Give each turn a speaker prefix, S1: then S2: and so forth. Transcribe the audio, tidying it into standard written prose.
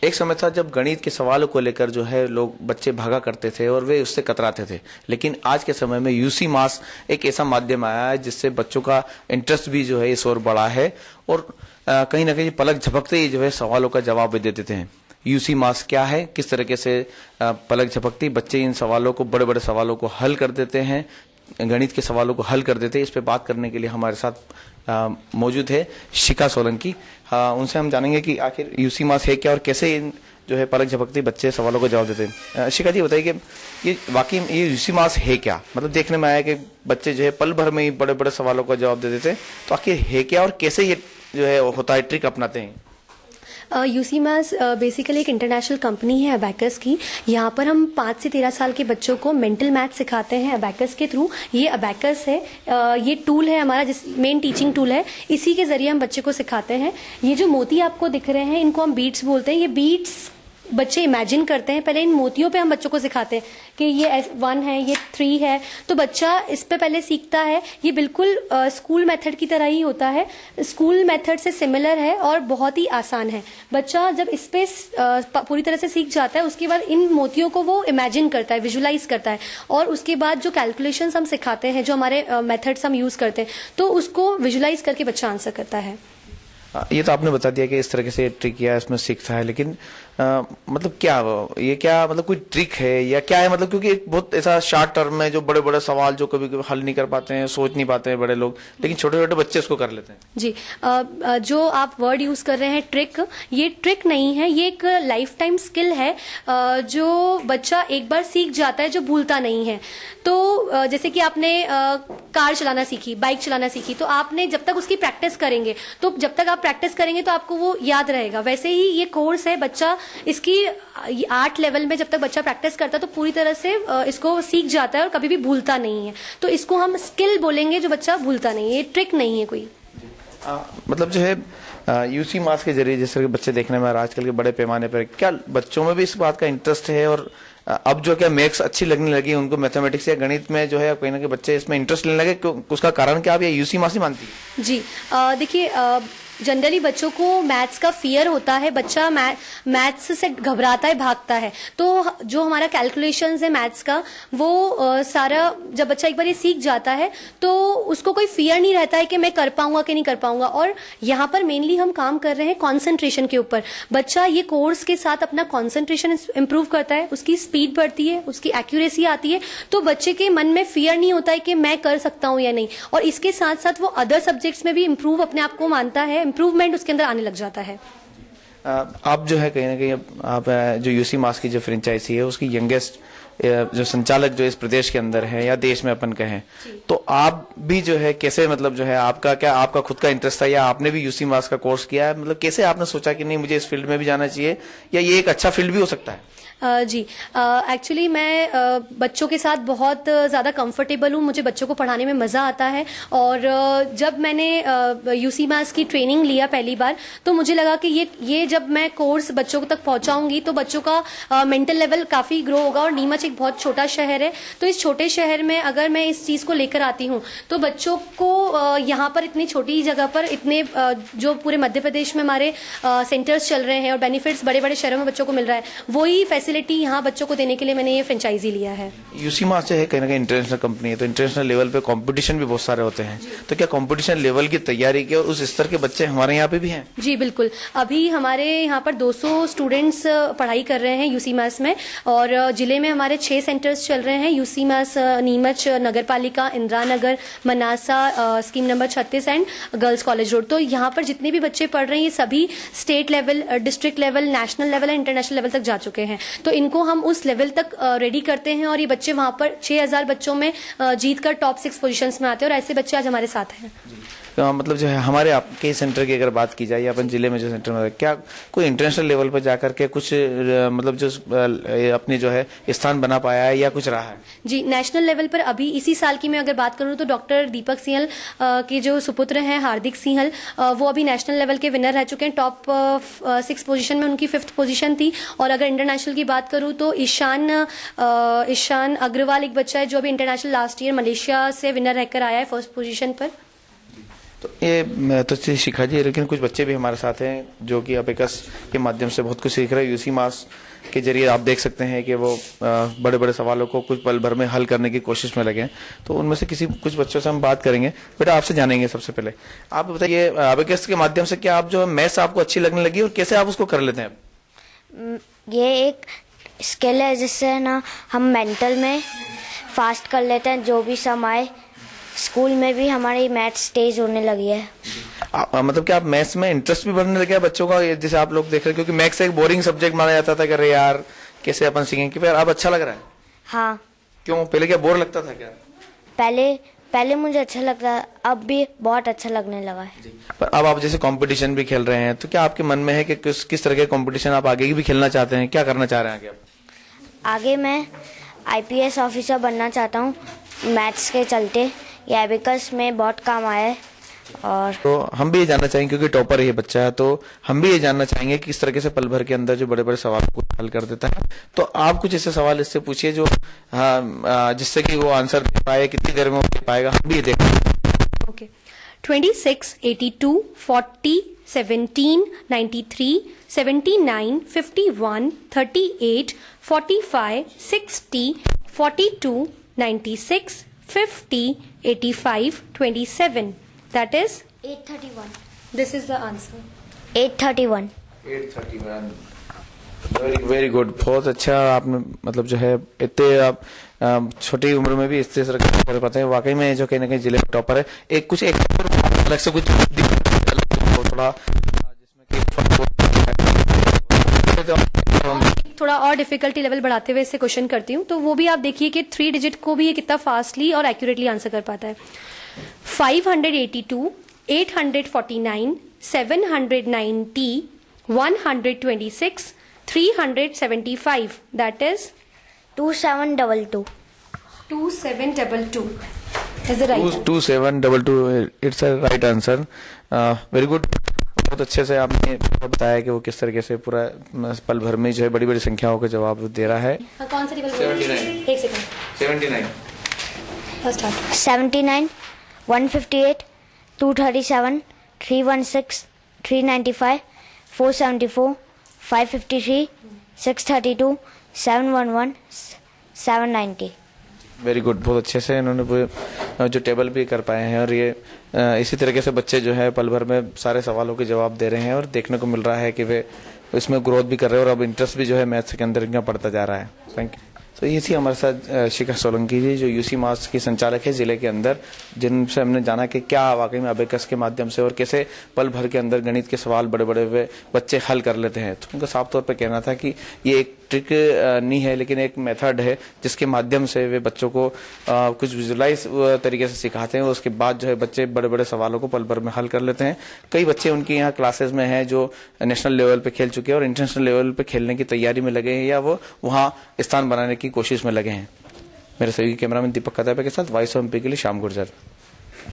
S1: एक समय था जब गणित के सवालों को लेकर जो है लोग बच्चे भागा करते थे और वे उससे कतराते थे, लेकिन आज के समय में यूसी मास एक ऐसा माध्यम आया है जिससे बच्चों का इंटरेस्ट भी जो है इस ओर बढ़ा है और कहीं ना कहीं पलक झपकते ही जो है सवालों का जवाब भी दे देते हैं। यूसी मास क्या है, किस तरीके से पलक झपकती बच्चे इन सवालों को, बड़े बड़े सवालों को हल कर देते हैं, गणित के सवालों को हल कर देते हैं, इस पे बात करने के लिए हमारे साथ मौजूद है शिखा सोलंकी। उनसे हम जानेंगे कि आखिर यूसी मास है क्या और कैसे इन जो है पलक झपकती बच्चे सवालों को जवाब देते हैं। शिखा जी बताइए कि ये वाकई ये यूसी मास है क्या? मतलब देखने में आया कि बच्चे जो है पल भर में ही बड़े बड़े सवालों का जवाब दे देते हैं, तो आखिर है क्या और कैसे ये जो है होता है, ट्रिक अपनाते हैं?
S2: यूसी मास बेसिकली एक इंटरनेशनल कंपनी है अबैकस की। यहाँ पर हम 5 से 13 साल के बच्चों को मेंटल मैथ सिखाते हैं अबैकस के थ्रू। ये अबैकस है, ये टूल है हमारा, जिस मेन टीचिंग टूल है, इसी के जरिए हम बच्चे को सिखाते हैं। ये जो मोती आपको दिख रहे हैं इनको हम बीट्स बोलते हैं। ये बीट्स बच्चे इमेजिन करते हैं, पहले इन मोतियों पे हम बच्चों को सिखाते हैं कि ये 1 है, ये 3 है, तो बच्चा इस पे पहले सीखता है। ये बिल्कुल स्कूल मेथड की तरह ही होता है, स्कूल मेथड से सिमिलर है और बहुत ही आसान है। बच्चा जब इस पे पूरी तरह से सीख जाता है, उसके बाद इन मोतियों को वो इमेजिन करता है, विजुलाइज करता है, और उसके बाद जो कैलकुलेशंस हम सिखाते हैं, जो हमारे मेथड्स हम यूज करते हैं, तो उसको विजुलाइज करके बच्चा आंसर करता है।
S1: ये तो आपने बता दिया कि इस तरीके से ट्रिक किया इसमें सीखता है, लेकिन मतलब क्या ये क्या मतलब कोई ट्रिक है या क्या है? मतलब क्योंकि एक बहुत ऐसा शॉर्ट टर्म में जो बड़े बड़े सवाल जो कभी कभी हल नहीं कर पाते हैं, सोच नहीं पाते हैं बड़े लोग, लेकिन छोटे छोटे बच्चे उसको कर लेते हैं।
S2: जी, जो आप वर्ड यूज कर रहे हैं ट्रिक, ये ट्रिक नहीं है, ये एक लाइफ टाइम स्किल है जो बच्चा एक बार सीख जाता है, जो भूलता नहीं है। तो जैसे कि आपने कार चलाना सीखी, बाइक चलाना सीखी, तो आपने जब तक उसकी प्रैक्टिस करेंगे, तो जब तक आप प्रैक्टिस करेंगे तो आपको वो याद रहेगा। वैसे ही ये कोर्स है, बच्चा इसकी 8 लेवल में जब तक बच्चा प्रैक्टिस करता है तो पूरी तरह से इसको सीख जाता है और कभी भी भूलता नहीं है। तो इसको हम स्किल बोलेंगे जो बच्चा भूलता नहीं है, ये ट्रिक नहीं है कोई।
S1: मतलब जो है यूसी मास के जरिए जैसे बच्चे देखने में आजकल के बड़े पैमाने पर, क्या बच्चों में भी इस बात का इंटरेस्ट है? और अब जो क्या मैथ्स अच्छी लगने लगी उनको, मैथमेटिक्स या गणित में जो है कहीं ना कहीं बच्चे इसमें इंटरेस्ट लेने लगे, उसका कारण क्या आप ये यूसी मास ही मानती है?
S2: जी, देखिए, जनरली बच्चों को मैथ्स का फियर होता है, बच्चा मैथ्स से घबराता है, भागता है। तो जो हमारा कैलकुलेशंस है मैथ्स का, वो सारा जब बच्चा एक बार ये सीख जाता है तो उसको कोई फियर नहीं रहता है कि मैं कर पाऊंगा कि नहीं कर पाऊंगा। और यहाँ पर मेनली हम काम कर रहे हैं कॉन्सेंट्रेशन के ऊपर। बच्चा ये कोर्स के साथ अपना कॉन्सेंट्रेशन इंप्रूव करता है, उसकी स्पीड बढ़ती है, उसकी एक्यूरेसी आती है, तो बच्चे के मन में फियर नहीं होता है कि मैं कर सकता हूँ या नहीं। और इसके साथ साथ वो अदर सब्जेक्ट्स में भी इंप्रूव अपने आप को मानता है, इंप्रूवमेंट उसके अंदर आने लग जाता है।
S1: आप जो है कहीं ना कहीं आप जो यूसी मास की जो फ्रेंचाइजी है उसकी यंगेस्ट जो संचालक जो इस प्रदेश के अंदर है या देश में अपन कहें, तो आप भी जो है कैसे, मतलब जो है आपका क्या, आपका खुद का इंटरेस्ट था या आपने भी यूसी मास का कोर्स किया है? मतलब कैसे आपने सोचा कि नहीं मुझे इस फील्ड में भी जाना चाहिए या ये एक अच्छा फील्ड भी हो सकता है?
S2: जी, एक्चुअली मैं बच्चों के साथ बहुत ज़्यादा कंफर्टेबल हूँ, मुझे बच्चों को पढ़ाने में मज़ा आता है। और जब मैंने यूसी मास की ट्रेनिंग लिया पहली बार, तो मुझे लगा कि ये जब मैं कोर्स बच्चों तक पहुँचाऊँगी तो बच्चों का मेंटल लेवल काफ़ी ग्रो होगा। और नीमच एक बहुत छोटा शहर है, तो इस छोटे शहर में अगर मैं इस चीज़ को लेकर आती हूँ तो बच्चों को यहाँ पर इतनी छोटी जगह पर इतने जो पूरे मध्य प्रदेश में हमारे सेंटर्स चल रहे हैं और बेनिफिट्स बड़े बड़े शहरों में बच्चों को मिल रहा है, वही फैसिलिटी यहाँ बच्चों को देने के लिए मैंने ये फ्रेंचाइजी लिया है।
S1: यूसी मास जो है कहीं ना कहीं इंटरनेशनल कंपनी है, तो इंटरनेशनल लेवल पे कंपटीशन भी बहुत सारे होते हैं, तो क्या कंपटीशन लेवल की तैयारी की और उस स्तर के बच्चे हमारे यहाँ पे भी हैं? जी
S2: बिल्कुल, अभी हमारे यहाँ पर 200 स्टूडेंट्स पढ़ाई कर रहे हैं यूसी मास में, और जिले में हमारे 6 सेंटर्स चल रहे हैं, UC mass Neemuch Nagar Palika, Indira Nagar, Manasa, scheme number 36 and girls college road. तो यहाँ पर जितने भी बच्चे पढ़ रहे हैं ये सभी state level, district level, national level and international level तक जा चुके हैं। तो इनको हम उस लेवल तक रेडी करते हैं और ये बच्चे वहां पर 6000 बच्चों में जीत कर टॉप 6 पोजीशंस में आते हैं, और ऐसे बच्चे आज हमारे साथ हैं।
S1: मतलब जो है हमारे आपके सेंटर की अगर बात की जाए या अपन जिले में जो सेंटर में, क्या कोई इंटरनेशनल लेवल पर जाकर के कुछ मतलब जो अपनी जो है स्थान बना पाया है या कुछ रहा है? जी,
S2: नेशनल लेवल पर अभी इसी साल की मैं अगर बात करूं तो डॉक्टर दीपक सिंहल के जो सुपुत्र हैं हार्दिक सिंहल, वो अभी नेशनल लेवल के विनर रह चुके हैं। टॉप 6 पोजीशन में उनकी 5th पोजीशन थी। और अगर इंटरनेशनल की बात करूं तो ईशान अग्रवाल एक बच्चा है जो अभी इंटरनेशनल लास्ट ईयर मलेशिया से विनर रहकर आया है 1st पोजीशन पर।
S1: तो ये तो चीज़ सिखा जी, लेकिन कुछ बच्चे भी हमारे साथ हैं जो कि अबेकस के माध्यम से बहुत कुछ सीख रहे हैं। यूसी मास के जरिए आप देख सकते हैं कि वो बड़े बड़े सवालों को कुछ पल भर में हल करने की कोशिश में लगे हैं। तो उनमें से कुछ बच्चों से हम बात करेंगे। बेटा, आपसे जानेंगे सबसे पहले, आप बताइए अबेकस के माध्यम से क्या आप जो मैथ्स आपको अच्छी लगने लगी और कैसे आप उसको कर लेते हैं?
S3: ये एक स्किल है जिससे ना हम मेंटल में फास्ट कर लेते हैं जो भी सम आए। स्कूल में भी हमारी मैथ्स तेज होने लगी है।
S1: मतलब कि आप मैथ्स में इंटरेस्ट भी बढ़ने लगे बच्चों का, जैसे आप लोग देख रहे हैं, क्योंकि मैथ्स एक बोरिंग सब्जेक्ट माना जाता था कि अरे यार कैसे अपन सीखेंगे, फिर अब अच्छा लग रहा है?
S3: हाँ।
S1: क्यों, पहले क्या बोर लगता था क्या?
S3: पहले मुझे अच्छा लगता, अब भी बहुत अच्छा लगने लगा है।
S1: पर अब आप जैसे कंपटीशन भी खेल रहे हैं, तो क्या आपके मन में है कि किस तरह के कंपटीशन आप आगे भी खेलना चाहते हैं? क्या करना चाह रहे हैं आगे आप?
S3: आगे मैं IPS ऑफिसर बनना चाहता हूँ। मैथ्स के चलते ये अबेकस में बहुत काम आया है। और
S1: तो हम भी ये जानना चाहेंगे, क्योंकि टॉपर ये बच्चा है, तो हम भी ये जानना चाहेंगे कि किस तरीके से पल भर के अंदर जो बड़े बड़े सवालों को हल कर देता है। तो आप कुछ ऐसे सवाल इससे पूछिए जो जिससे कि वो आंसर दे पाए, कितनी देर में वो दे पाएगा, हम भी ये देखेंगे।
S2: Okay, 26, 82, 40, 17, 93, 79, 51, 38, 45, 60, 42, 96, 50, 85, 27. That is
S3: 831.
S2: this is the answer.
S3: 831.
S1: 831. Very good, बहुत अच्छा। आपने मतलब जो है इतने आप छोटी उम्र में भी इस तरह कर पाते हैं। वाकई में जो कहीं ना कहीं जिले में टॉपर है। एक अलग से कुछ थोड़ा जिसमें
S2: थोड़ा और डिफिकल्टी लेवल बढ़ाते हुए इससे क्वेश्चन करती हूँ, तो वो भी आप देखिए कि 3 डिजिट को भी ये कितना फास्टली और एक्यूरेटली आंसर कर पाता है। 582, 849, 790, 126, 375. That is
S3: 2722.
S2: 2722 is the right answer.
S1: 2722, it's a right answer. Very good. बहुत अच्छे से आपने बताया कि वो किस तरीके से पूरा पल भर में जो है बड़ी बड़ी संख्याओं के जवाब दे रहा है।
S2: कौन सा टेबल? 79। एक second.
S1: 79।
S2: First half.
S3: 79, 158, 237, 316, 395, 474, 553, 632, 711, 790।
S1: Very good, बहुत अच्छे से इन्होंने जो टेबल भी कर पाए हैं। और ये इसी तरीके से बच्चे जो है पल भर में सारे सवालों के जवाब दे रहे हैं और देखने को मिल रहा है कि वे इसमें ग्रोथ भी कर रहे हैं और अब इंटरेस्ट भी जो है मैथ्स के अंदर इनका बढ़ता जा रहा है। Thank you. तो ये थी हमारे साथ शिखा सोलंकी जी, जो यूसी मास की संचालक है जिले के अंदर, जिनसे हमने जाना कि क्या वाकई में अबेकस के माध्यम से और कैसे पल भर के अंदर गणित के सवाल बड़े बड़े बच्चे हल कर लेते हैं। तो उनका साफ तौर पर कहना था कि ये एक ट्रिक नहीं है, लेकिन एक मेथड है जिसके माध्यम से वे बच्चों को कुछ विजुलाइज तरीके से सिखाते हैं। उसके बाद जो है बच्चे बड़े बड़े सवालों को पल भर में हल कर लेते हैं। कई बच्चे उनके यहाँ क्लासेस में हैं जो नेशनल लेवल पे खेल चुके हैं और इंटरनेशनल लेवल पे खेलने की तैयारी में लगे हैं या वो वहाँ स्थान बनाने की कोशिश में लगे हैं। मेरे सही कैमरामैन दीपक कतापे के साथ वॉइस ऑफ एमपी के लिए श्याम गुर्जर।